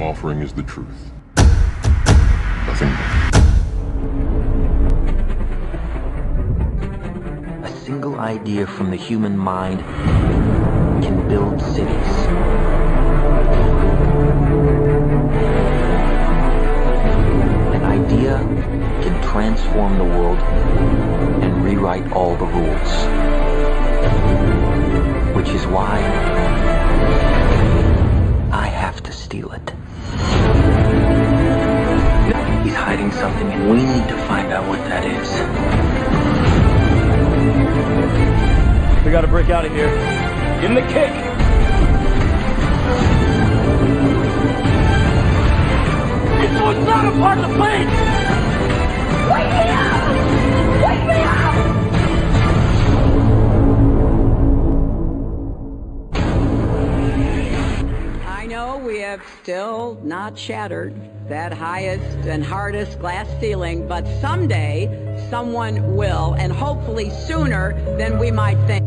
offering is the truth. Nothing more. A single idea from the human mind can build cities. An idea can transform the world and rewrite all the rules. Which is why I have to steal it. He's hiding something and we need to find out what that is. We gotta break out of here. Give him the kick! This one's not a part of the plane! Wake me up! Wake me up! I know we have still not shattered that highest and hardest glass ceiling, but someday someone will, and hopefully sooner than we might think.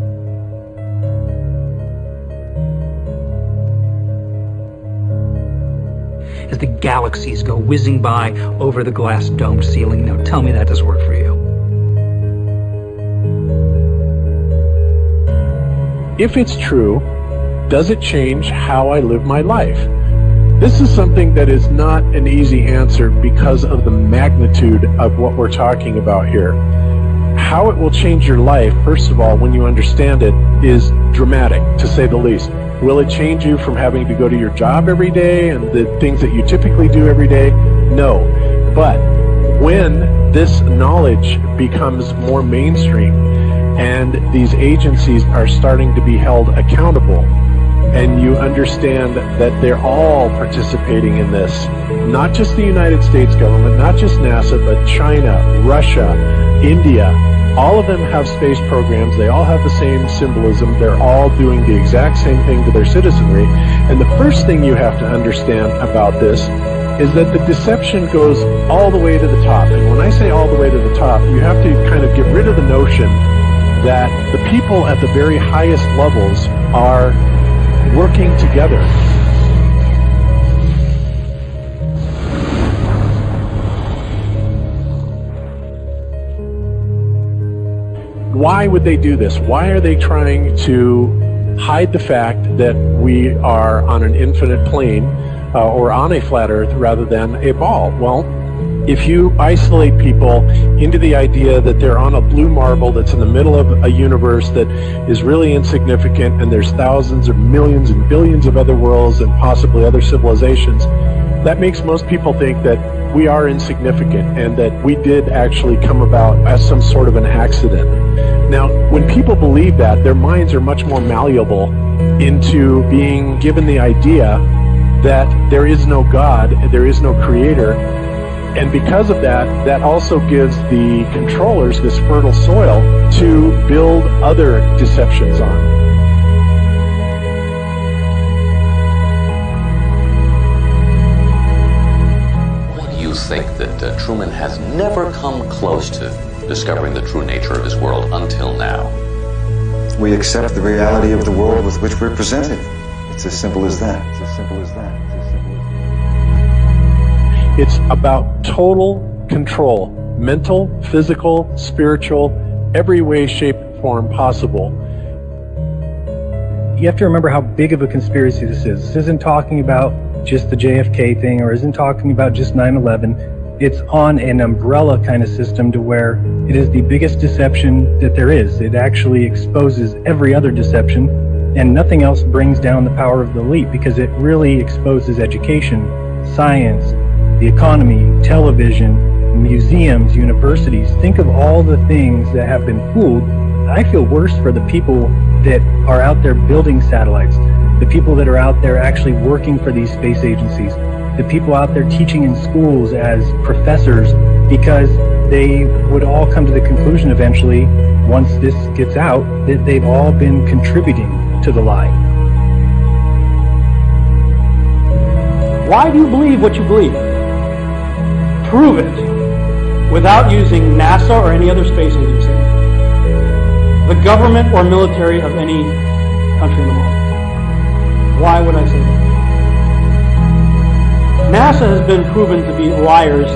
As the galaxies go whizzing by over the glass domed ceiling. Now tell me that does work for you. If it's true, does it change how I live my life? This is something that is not an easy answer because of the magnitude of what we're talking about here. How it will change your life, first of all, when you understand it, is dramatic, to say the least. Will it change you from having to go to your job every day and the things that you typically do every day? No. But when this knowledge becomes more mainstream and these agencies are starting to be held accountable, and you understand that they're all participating in this, not just the United States government, not just NASA, but China, Russia, India, all of them have space programs. They all have the same symbolism. They're all doing the exact same thing to their citizenry. And the first thing you have to understand about this is that the deception goes all the way to the top. And when I say all the way to the top, you have to kind of get rid of the notion that the people at the very highest levels are working together. Why would they do this? Why are they trying to hide the fact that we are on an infinite plane or on a flat earth rather than a ball? Well, if you isolate people into the idea that they're on a blue marble that's in the middle of a universe that is really insignificant and there's thousands or millions and billions of other worlds and possibly other civilizations, that makes most people think that we are insignificant and that we did actually come about as some sort of an accident. Now, when people believe that, their minds are much more malleable into being given the idea that there is no God, there is no creator. And because of that, that also gives the controllers this fertile soil to build other deceptions on. Why do you think that Truman has never come close to discovering the true nature of his world until now? We accept the reality of the world with which we're presented. It's as simple as that. It's as simple as that. It's about total control, mental, physical, spiritual, every way, shape, form possible. You have to remember how big of a conspiracy this is. This isn't talking about just the JFK thing or isn't talking about just 9/11. It's on an umbrella kind of system to where it is the biggest deception that there is. It actually exposes every other deception, and nothing else brings down the power of the elite because it really exposes education, science, the economy, television, museums, universities. Think of all the things that have been fooled. I feel worse for the people that are out there building satellites, the people that are out there actually working for these space agencies, the people out there teaching in schools as professors, because they would all come to the conclusion eventually, once this gets out, that they've all been contributing to the lie. Why do you believe what you believe? Prove it without using NASA or any other space agency, the government or military of any country in the world. Why would I say that? NASA has been proven to be liars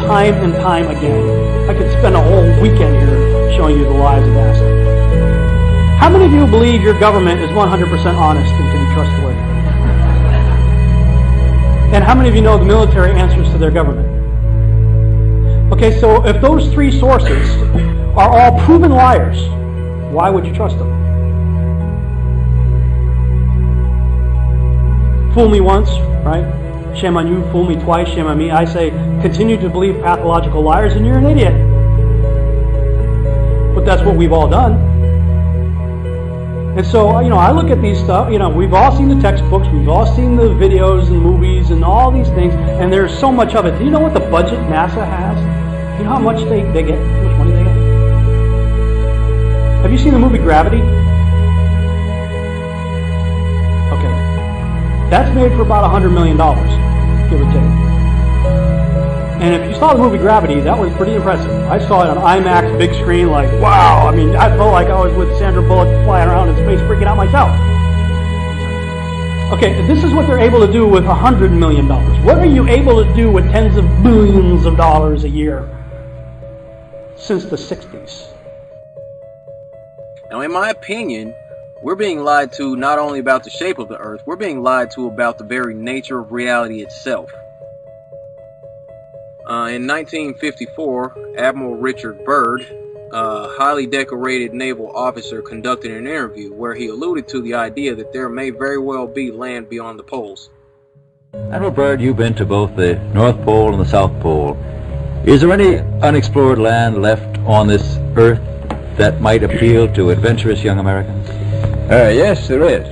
time and time again. I could spend a whole weekend here showing you the lies of NASA. How many of you believe your government is 100% honest and can be trustworthy? And how many of you know the military answers to their government? Okay, so if those three sources are all proven liars, why would you trust them? Fool me once, right? Shame on you. Fool me twice, shame on me. I say, continue to believe pathological liars and you're an idiot. But that's what we've all done. And so, I look at these stuff, we've all seen the textbooks, we've all seen the videos and movies and all these things, and there's so much of it. Do you know what the budget NASA has? Do you know how much they get? How much money they get? Have you seen the movie Gravity? Okay. That's made for about $100 million, give or take. And if you saw the movie Gravity, that was pretty impressive. I saw it on IMAX, big screen, like, wow. I mean, I felt like I was with Sandra Bullock flying around in space, freaking out myself. Okay, this is what they're able to do with $100 million. What are you able to do with tens of billions of dollars a year since the 60s? Now, in my opinion, we're being lied to not only about the shape of the Earth, we're being lied to about the very nature of reality itself. In 1954, Admiral Richard Byrd, a highly decorated naval officer, conducted an interview where he alluded to the idea that there may very well be land beyond the poles. Admiral Byrd, you've been to both the North Pole and the South Pole. Is there any unexplored land left on this Earth that might appeal to adventurous young Americans? Yes, there is.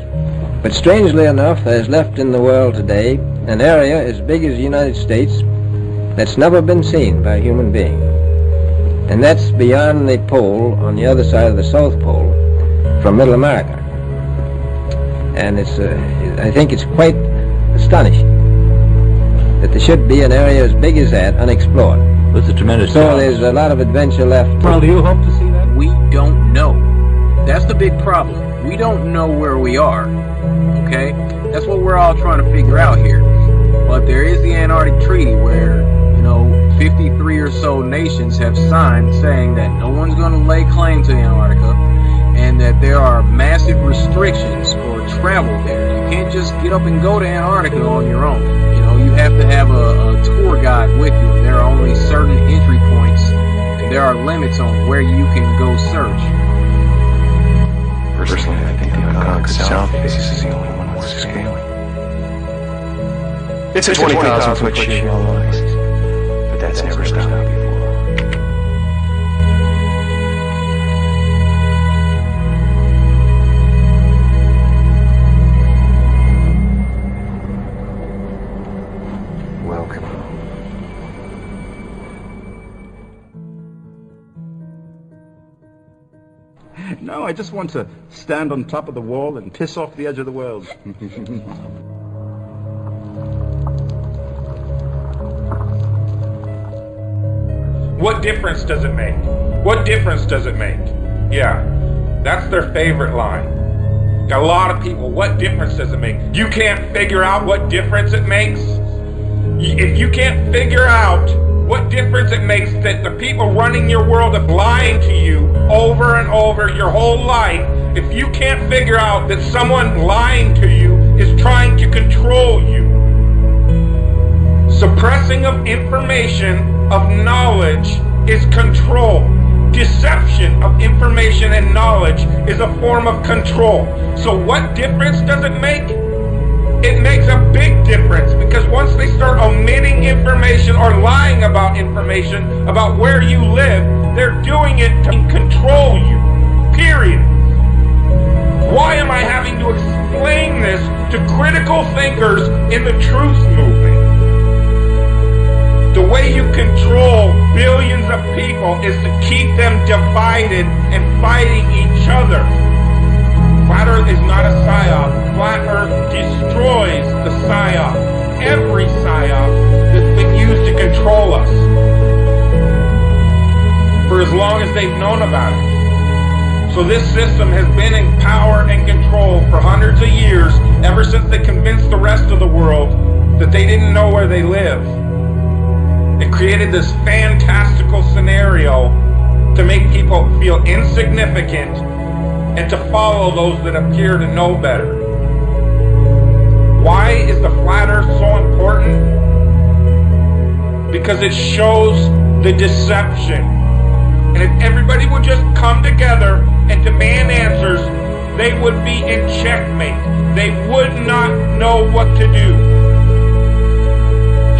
But strangely enough, there's left in the world today an area as big as the United States that's never been seen by a human being. And that's beyond the pole, on the other side of the South Pole, from Middle America. And I think it's quite astonishing that there should be an area as big as that unexplored. That's a tremendous So there's a lot of adventure left. Well, do you hope to see that? We don't know. That's the big problem. We don't know where we are. Okay? That's what we're all trying to figure out here. But there is the Antarctic Treaty where 53 or so nations have signed saying that no one's going to lay claim to Antarctica and that there are massive restrictions for travel there. You can't just get up and go to Antarctica on your own. You have to have a tour guide with you. And there are only certain entry points and there are limits on where you can go search. Personally, I think the Antarctic South Face is the only one worth scaling. It's a 20,000 foot sheet of ice. But that's never stopped before. Welcome. No, I just want to stand on top of the wall and piss off the edge of the world. What difference does it make? What difference does it make? Yeah, that's their favorite line. Got a lot of people, what difference does it make? You can't figure out what difference it makes? If you can't figure out what difference it makes that the people running your world are lying to you over and over your whole life, if you can't figure out that someone lying to you is trying to control you, suppressing of information, of knowledge, is control. Deception of information and knowledge is a form of control. So what difference does it make? It makes a big difference, because once they start omitting information or lying about information about where you live, they're doing it to control you. Period. Why am I having to explain this to critical thinkers in the truth movement? The way you control billions of people is to keep them divided and fighting each other. Flat Earth is not a psyop. Flat Earth destroys the psyop. Every psyop that's been used to control us for as long as they've known about it. So this system has been in power and control for hundreds of years, ever since they convinced the rest rest of the world that they didn't know where they live. It created this fantastical scenario to make people feel insignificant and to follow those that appear to know better. Why is the flat earth so important? Because it shows the deception. And if everybody would just come together and demand answers, they would be in checkmate. They would not know what to do.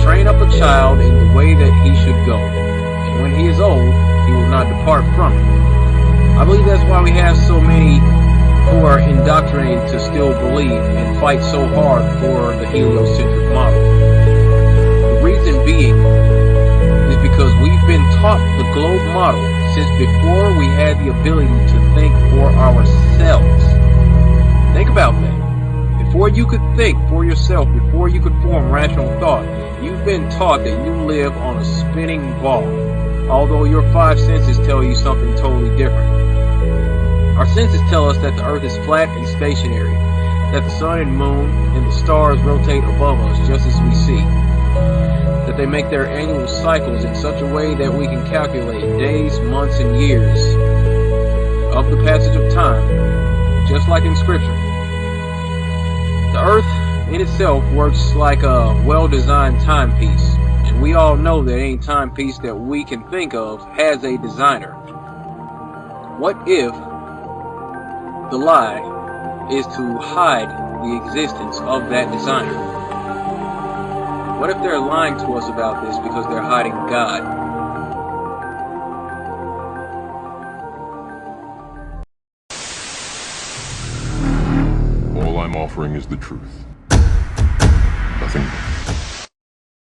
Train up a child in the way that he should go, and when he is old, he will not depart from it. I believe that's why we have so many who are indoctrinated to still believe and fight so hard for the heliocentric model. The reason being is because we've been taught the globe model since before we had the ability to think for ourselves. Think about that. Before you could think for yourself, before you could form rational thought, you've been taught that you live on a spinning ball, although your five senses tell you something totally different. Our senses tell us that the earth is flat and stationary, that the sun and moon and the stars rotate above us just as we see, that they make their annual cycles in such a way that we can calculate days, months, and years of the passage of time, just like in Scripture. The earth in itself works like a well-designed timepiece, and we all know that any timepiece that we can think of has a designer. What if the lie is to hide the existence of that designer? What if they're lying to us about this because they're hiding God? All I'm offering is the truth.